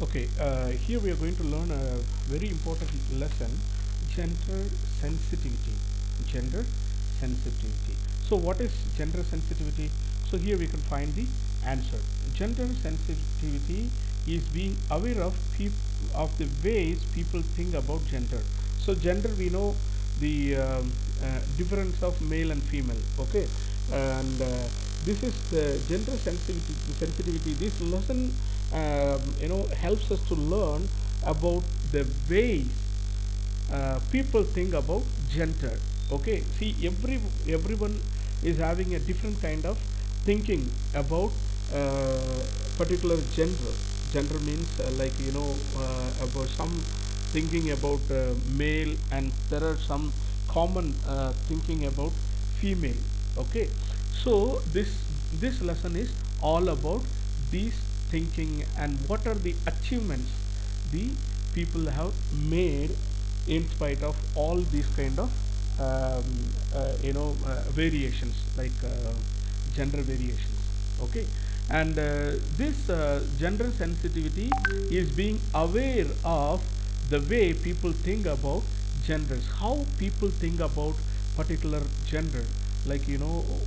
Okay, here we are going to learn a very important lesson, gender sensitivity. Gender sensitivity. So, what is gender sensitivity? So, here we can find the answer. Gender sensitivity is being aware of of the ways people think about gender. So, gender, we know the difference of male and female. Okay, and this is the gender sensitivity. This lesson helps us to learn about the ways people think about gender. Okay, see, everyone is having a different kind of thinking about particular gender. Gender means about some thinking about male, and there are some common thinking about female. Okay, so this lesson is all about these thinking and what are the achievements the people have made in spite of all these kind of variations, like gender variations. Okay, and this gender sensitivity is being aware of the way people think about genders, how people think about particular gender, like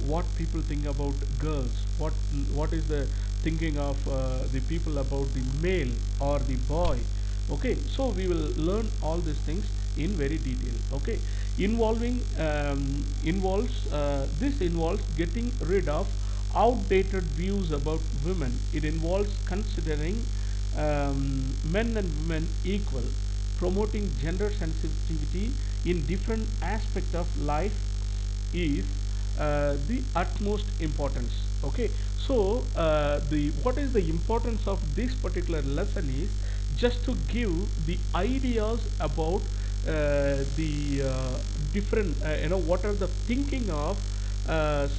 what people think about girls, what is the thinking of the people about the male or the boy. Okay, so we will learn all these things in very detail. Okay, involving involves this involves getting rid of outdated views about women. It involves considering men and women equal, promoting gender sensitivity in different aspects of life is the utmost importance. Okay, so the what is the importance of this particular lesson is just to give the ideas about the different what are the thinking of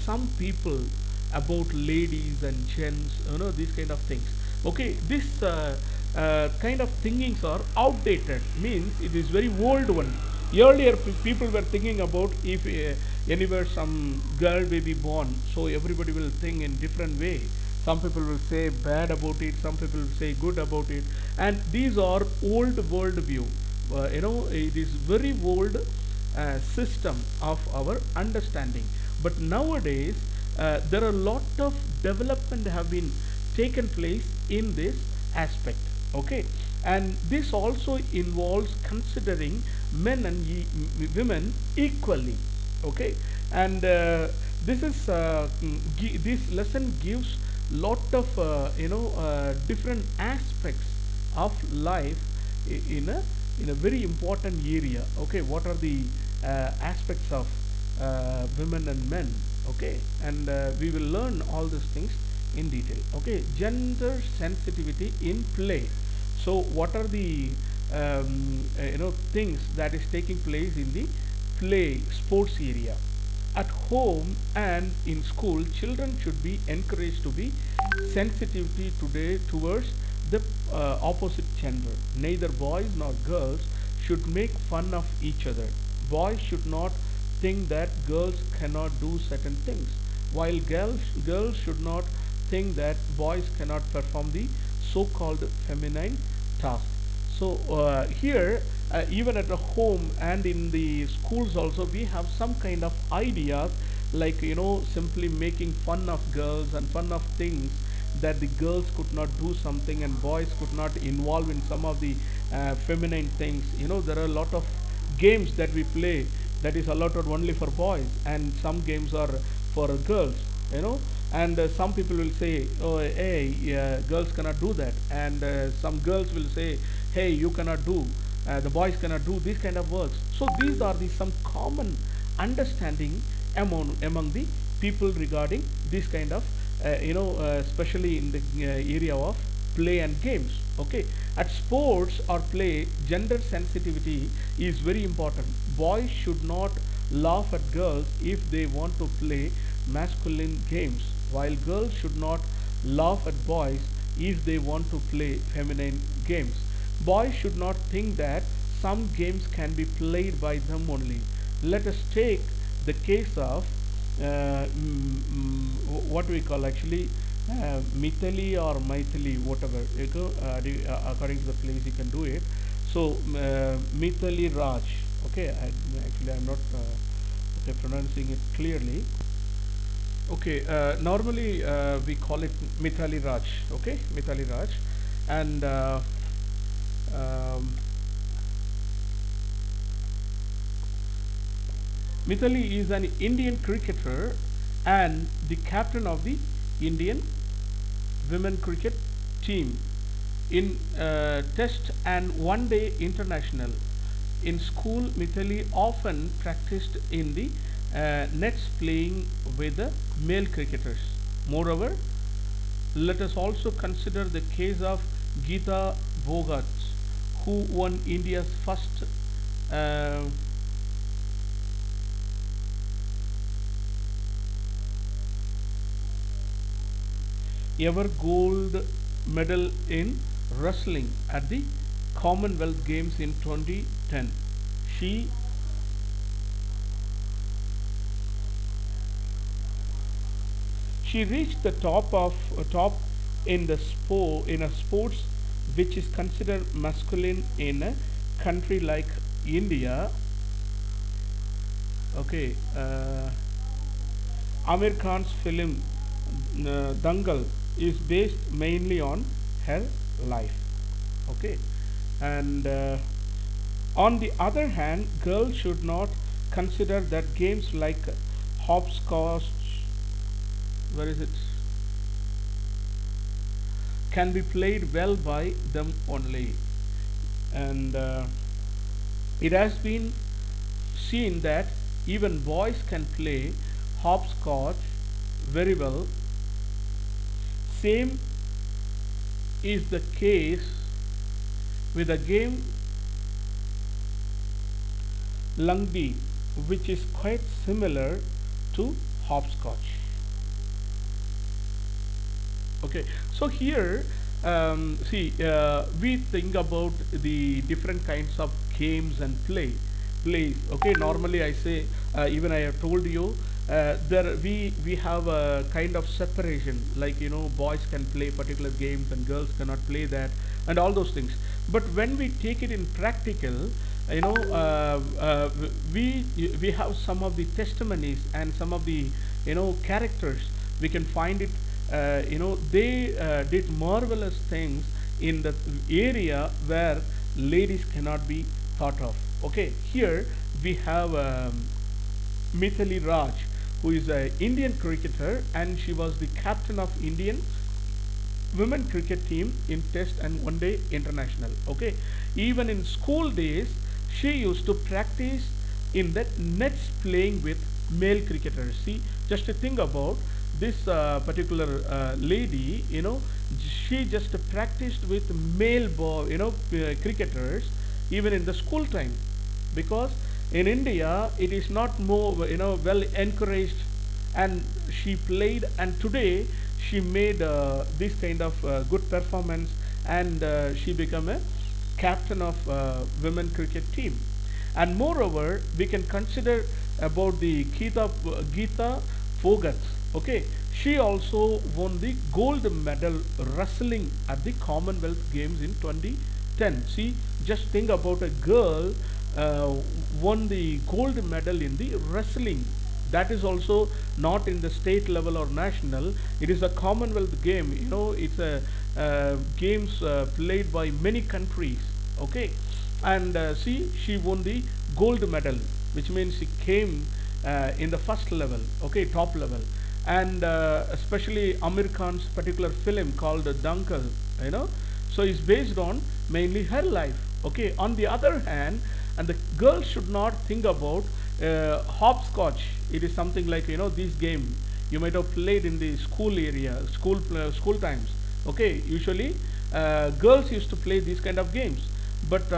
some people about ladies and gents, these kind of things. Okay, this kind of thinkings are outdated, means it is very old one. Earlier people were thinking about if anywhere some girl will be born, so everybody will think in different way. Some people will say bad about it, some people will say good about it, and these are old world view. It is very old system of our understanding. But nowadays there are a lot of development have been taken place in this aspect. Okay, and this also involves considering men and women equally. Okay, and this is this lesson gives lot of different aspects of life in a very important area. Okay, what are the aspects of women and men? Okay, and we will learn all these things in detail. Okay, gender sensitivity in play. So what are the things that is taking place in the play sports area? At home and in school, children should be encouraged to be sensitivity today towards the opposite gender. Neither boys nor girls should make fun of each other. Boys should not think that girls cannot do certain things, while girls should not think that boys cannot perform the so-called feminine task. So here, even at the home and in the schools also, we have some kind of ideas, like simply making fun of girls and fun of things, that the girls could not do something and boys could not involve in some of the feminine things. There are a lot of games that we play that is allotted only for boys, and some games are for girls. And some people will say, oh, hey, girls cannot do that, and some girls will say, hey, you cannot do, the boys cannot do these kind of works. So these are the some common understanding among the people regarding this kind of especially in the area of play and games. Okay, at sports or play, gender sensitivity is very important. Boys should not laugh at girls if they want to play masculine games, while girls should not laugh at boys if they want to play feminine games. Boys should not think that some games can be played by them only. Let us take the case of what we call actually Mithili or Maithili, whatever you go, according to the place you can do it. So Mithili Raj, okay, actually I'm not okay, pronouncing it clearly. Okay, normally we call it Mithali Raj, okay, Mithali Raj, and um, Mithali is an Indian cricketer and the captain of the Indian women cricket team in test and one day international. In school, Mithali often practiced in the nets playing with the male cricketers. Moreover, let us also consider the case of Geeta Bhogat, who won India's first uh, ever gold medal in wrestling at the Commonwealth Games in 2010. She she reached the top in the sport in a sports which is considered masculine in a country like India. Okay, Amir Khan's film Dangal is based mainly on her life. Okay, and on the other hand, girls should not consider that games like hopscotch, where is it, can be played well by them only, and it has been seen that even boys can play hopscotch very well. Same is the case with a game Langdi, which is quite similar to hopscotch. Okay, so here see we think about the different kinds of games and plays. Okay, normally I say even I have told you there we have a kind of separation, like boys can play particular games and girls cannot play that and all those things. But when we take it in practical, we have some of the testimonies and some of the characters. We can find it, they did marvelous things in the area where ladies cannot be thought of. Okay, here we have Mithali Raj, who is an Indian cricketer, and she was the captain of Indian women cricket team in test and one day international. Okay, even in school days she used to practice in the nets playing with male cricketers. See, just to think about this particular lady, she just practiced with male cricketers even in the school time, because in India it is not more well encouraged, and she played, and today she made this kind of good performance, and she became a captain of women cricket team. And moreover, we can consider about the Geeta Phogat. Okay, she also won the gold medal wrestling at the Commonwealth Games in 2010. See, just think about a girl won the gold medal in the wrestling. That is also not in the state level or national. It is a Commonwealth game. It's a games played by many countries. Okay, and see, she won the gold medal, which means she came in the first level. Okay, top level, and especially Amir Khan's particular film called Dangal. So it's based on mainly her life. Okay, on the other hand, and the girl should not think about hopscotch. It is something like this game you might have played in the school area, school times. Okay, usually girls used to play these kind of games, but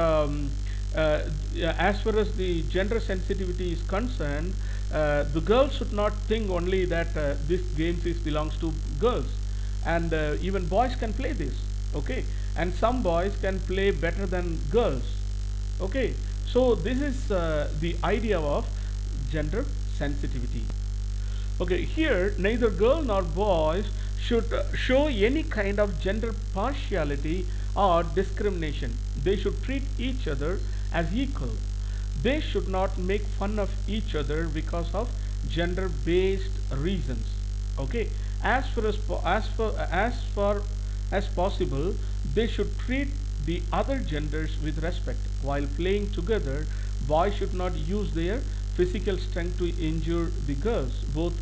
yeah, as far as the gender sensitivity is concerned, the girls should not think only that this game belongs to girls, and even boys can play this. Okay, and some boys can play better than girls. Okay, so this is the idea of gender sensitivity. Okay, here neither girl nor boys should show any kind of gender partiality or discrimination. They should treat each other as equal. They should not make fun of each other because of gender based reasons. Okay, as possible, they should treat the other genders with respect. While playing together, boys should not use their physical strength to injure the girls. Both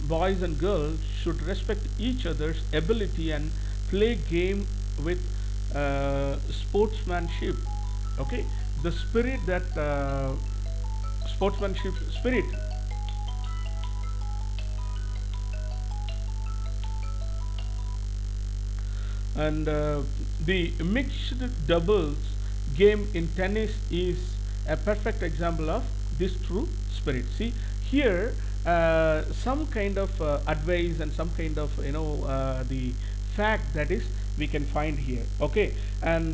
boys and girls should respect each other's ability and play game with sportsmanship. Okay, the spirit that sportsmanship spirit. And the mixed doubles game in tennis is a perfect example of this true spirit. See here, some kind of advice and some kind of the fact that is we can find here. Okay, and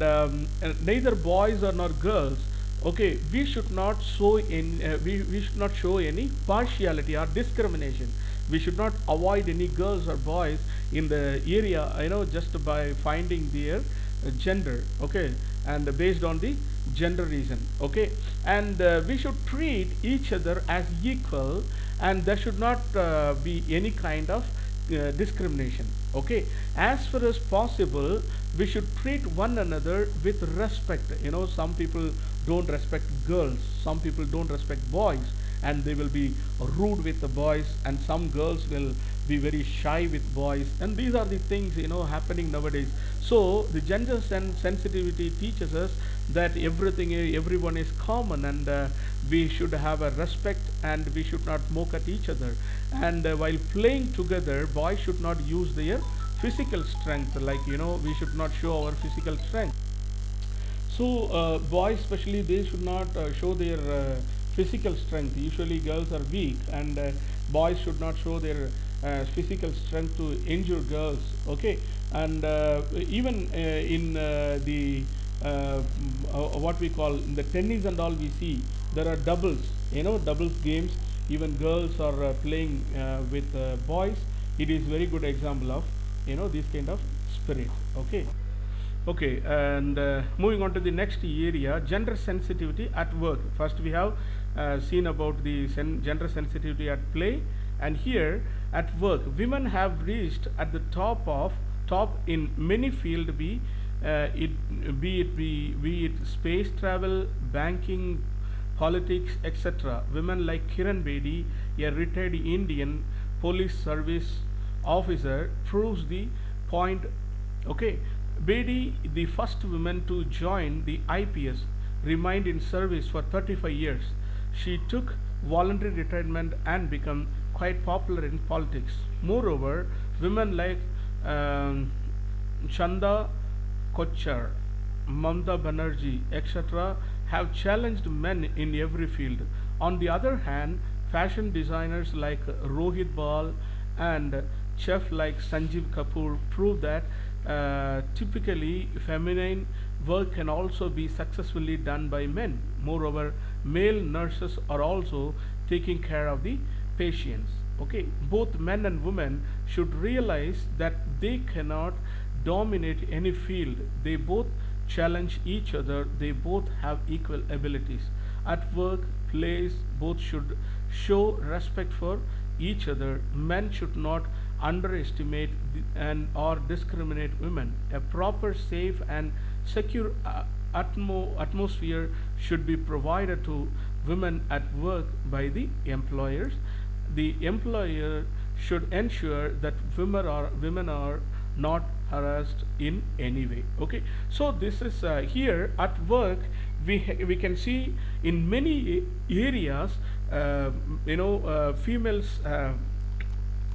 neither boys or nor girls. Okay, we should not show in we should not show any partiality or discrimination. We should not avoid any girls or boys in the area, just by finding their gender. Okay, and based on the gender reason. Okay, and we should treat each other as equal, and there should not be any kind of discrimination. Okay, as far as possible, we should treat one another with respect. Some people don't respect girls, some people don't respect boys, and they will be rude with the boys, and some girls will be very shy with boys, and these are the things happening nowadays. So the gender sensitivity teaches us that everyone is common, and we should have a respect, and we should not mock at each other. And while playing together, boys should not use their physical strength, like we should not show our physical strength. So boys especially, they should not show their physical strength. Usually girls are weak, and boys should not show their physical strength to injure girls. Okay, and even in the what we call in the tennis and all, we see there are doubles, doubles games. Even girls are playing with boys. It is very good example of this kind of spirit. Okay. Okay, and moving on to the next area, gender sensitivity at work. First, we have seen about the gender sensitivity at play, and here at work, women have reached at the top in many fields. Be it space travel, banking, politics, etc. Women like Kiran Bedi, a retired Indian police service officer, proves the point. Okay. Bedi, the first woman to join the IPS, remained in service for 35 years. She took voluntary retirement and became quite popular in politics. Moreover, women like Chanda Kochhar, Mamta Banerjee, etc. have challenged men in every field. On the other hand, fashion designers like Rohit Bal and chef like Sanjeev Kapoor prove that typically feminine work can also be successfully done by men. Moreover, male nurses are also taking care of the patients. Okay, both men and women should realize that they cannot dominate any field. They both challenge each other. They both have equal abilities. At work, place, both should show respect for each other. Men should not underestimate and or discriminate women. A proper, safe, and secure atmosphere should be provided to women at work by the employers. The employer should ensure that women are not harassed in any way. Okay, so this is here at work. We can see in many areas, females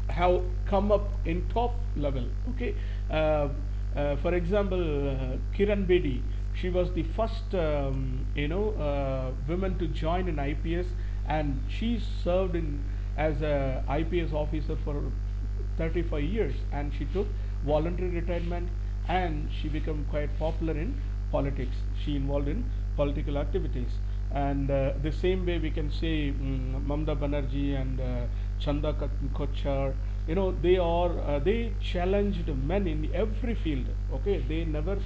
have come up in top level. Okay, for example, Kiran Bedi, she was the first woman to join in IPS, and she served in as a IPS officer for 35 years, and she took voluntary retirement, and she became quite popular in politics. She involved in political activities. And the same way we can say Mamta Banerjee and Chanda Kochhar, they challenged men in every field. Okay, they never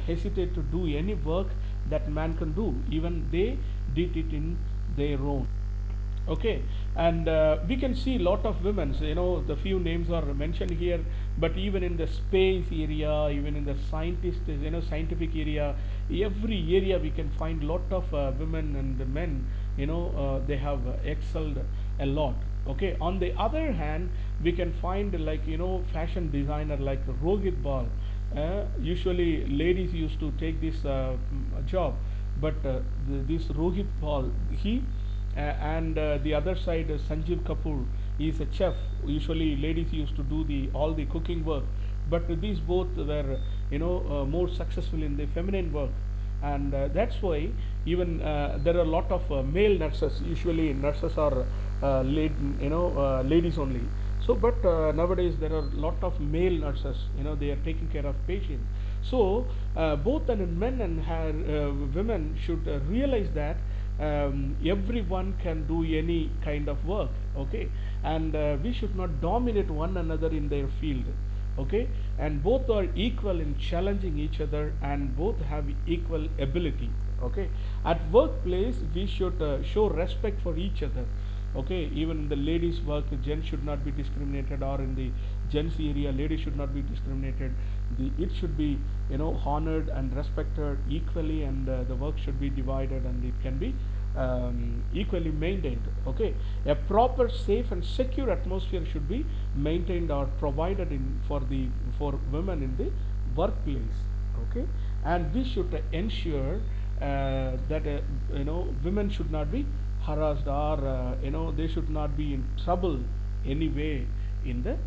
hesitate to do any work that man can do. Even they did it in their own. Okay, and we can see lot of women, so, the few names are mentioned here, but even in the space area, even in the scientific area, every area we can find lot of women and men, they have excelled a lot. Okay, on the other hand, we can find, like, fashion designer like Rohit Bal. Usually ladies used to take this job, but this Rohit Bal, he and the other side, Sanjeev Kapoor is a chef. Usually ladies used to do the all the cooking work, but these both were, more successful in the feminine work. And that's why even there are a lot of male nurses. Usually nurses are ladies only. So but nowadays there are a lot of male nurses, they are taking care of patients. So both men and women should realize that everyone can do any kind of work. Okay, and we should not dominate one another in their field. Okay, and both are equal in challenging each other, and both have equal ability. Okay, at workplace we should show respect for each other. Okay, even in the ladies work, gents should not be discriminated, or in the gents area ladies should not be discriminated. It should be, honored and respected equally, and the work should be divided, and it can be equally maintained. Okay, a proper, safe and secure atmosphere should be maintained or provided for women in the workplace. Okay, and we should ensure that women should not be harassed, or they should not be in trouble anyway in the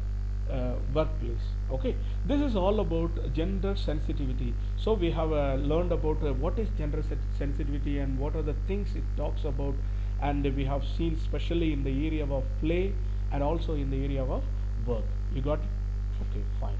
workplace. Okay, this is all about gender sensitivity. So we have learned about what is gender sensitivity and what are the things it talks about, and we have seen especially in the area of play and also in the area of work. You got it? Okay, fine.